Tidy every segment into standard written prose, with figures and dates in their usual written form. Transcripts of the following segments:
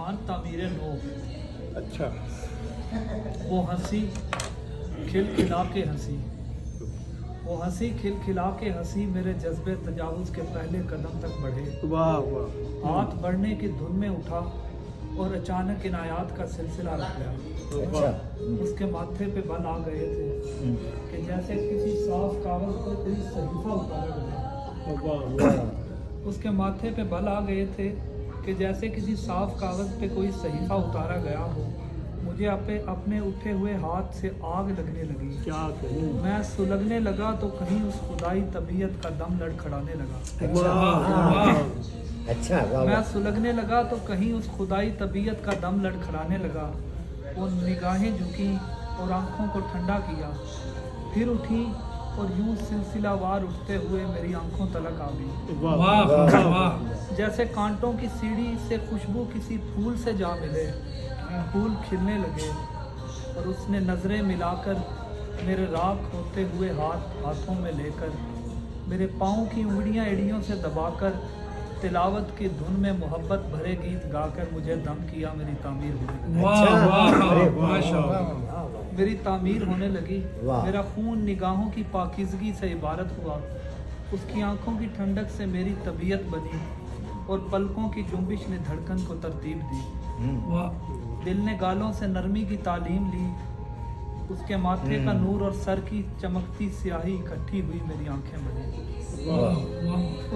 जहान तामीर नो। अच्छा, वो हंसी खिलखिला के हंसी, वो हंसी खिलखिला के हंसी मेरे जज्बे तजावुज़ के पहले कदम तक बढ़े। वाह वाह, हाथ बढ़ने की धुन में उठा और अचानक इनायात का सिलसिला रख गया। अच्छा। उसके माथे पे बल आ गए थे कि जैसे किसी साफ कागज पर कोई सहीफा उतारा गया। वाह वाह, उसके माथे पे बल आ गए थे कि जैसे किसी साफ कागज पे कोई सहीफा उतारा गया हो। मुझे अपने उठे हुए हाथ से आग लगने लगी। क्या कहूँ। मैं सुलगने लगा तो कहीं उस खुदाई तबीयत का दम लड़खड़ाने लगा। वाह वाह, अच्छा, वाह मैं वाह। सुलगने लगा तो कहीं उस खुदाई तबीयत का दम लड़खड़ाने लगा। वो निगाहें झुकी और आंखों को ठंडा किया, फिर उठी और यूं सिलसिलावार उठते हुए मेरी आंखों तलक आ गई। वाह वाह, वाह, जैसे कांटों की सीढ़ी से खुशबू किसी फूल से जा मिले। फूल खिलने लगे और उसने नज़रें मिलाकर मेरे राख होते हुए हाथों में लेकर मेरे पाँव की उंगलियां एड़ियों से दबाकर तिलावत की धुन में मोहब्बत भरे गीत गाकर मुझे दम किया। मेरी तामीर होने लगी। अच्छा, अरे वाह, माशाअल्लाह। वाह, वाह। मेरी तामीर होने लगी। वाह। मेरा खून निगाहों की पाकीज़गी से इबारत हुआ। उसकी आंखों की ठंडक से मेरी तबीयत बनी और पलकों की जुम्बिश ने धड़कन को तरतीब दी। दिल ने गालों से नरमी की तालीम ली। उसके माथे का नूर और सर की चमकती स्याही इकट्ठी हुई मेरी आंखें बनी।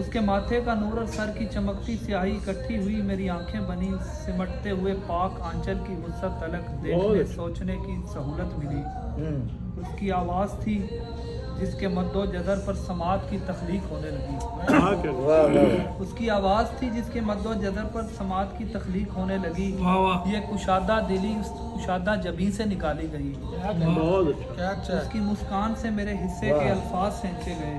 उसके माथे का नूर और सर की चमकती स्याही इकट्ठी हुई मेरी आंखें बनी। सिमटते हुए पाक आंचल की वुसअत तलक देखने सोचने की सहूलत मिली। उसकी आवाज़ थी जिसके मद्दो जज़र पर समात की तख्लीक होने लगी। क्या कहूँ। वाह वाह, उसकी आवाज़ थी जिसके मद्दो जज़र पर समात की तख्लीक होने लगी। ये कुशादा दिली उस कुशादा जबी से निकाली गई। बहुत अच्छा। उसकी मुस्कान से मेरे हिस्से के अल्फाज सेंचे गए।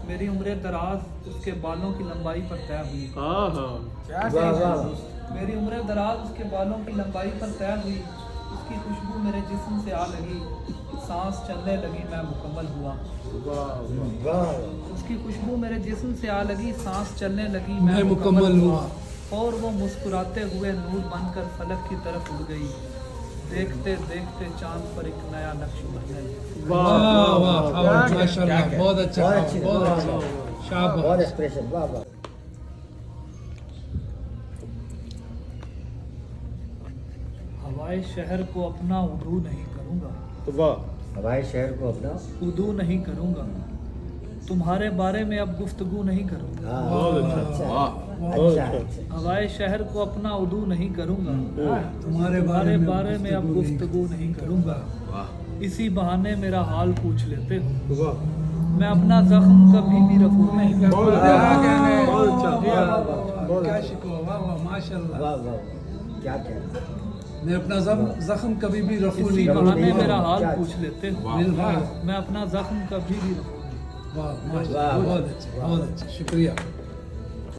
मेरी उम्र दराज उसके बालों की लंबाई पर तय हुई। हाँ हाँ, वाह वाह, मेरी उम्र दराज उसके बालों की लंबाई पर तय हुई। उसकी खुशबू मेरे जिस्म से आ लगी। सांस चलने लगी, मैं मुकम्मल हुआ। वाह वाह। उसकी खुशबू मेरे जिस्म से आ लगी, सांस चलने लगी, मैं मुकम्मल हुआ। और वो मुस्कुराते हुए नूर बनकर फलक की तरफ उड़ गई। देखते देखते चांद पर एक नया नक्श बनने लगा। वाह वाह वाह, माशाअल्लाह, बहुत अच्छा, बहुत अच्छी, बहुत वाह, अच्छा, वाह, बहुत शाबाश। एक्सप्रेशन, वाह वाह। हवाए शहर को अपना उदू नहीं करूँगा, वाह, हवाई शहर को अपना। उदू नहीं करूँगा। तुम्हारे बारे में अब गुफ्तगू नहीं करूँगा। हाँ, बहुत अच्छा। अच्छा, बहुत अच्छा, अच्छा। अच्छा। हवाए शहर को अपना उदू नहीं करूँगा। तुम्हारे तुम्हारे बारे में अब गुफ्तगू नहीं करूँगा। इसी बहाने मेरा हाल पूछ लेते हो। वाह, मैं अपना जख्म कभी भी रफू नहीं बहुत करूँगा। अच्छा, बहुत अच्छा, बहुत क्या अच्छा। शिकवा, वाह वाह, माशाअल्लाह। वाह वाह, क्या कहना। मैं अपना जख्म कभी भी रफू इसी नहीं बहाने करूँगा। मेरा हाल क्या- पूछ लेते हो। वाह मैं अपना जख्म कभी भी रफू नहीं। वाह, वाह, माशाअल्लाह, बहुत अच्छा, बहुत अच्छा, शुक्रिया।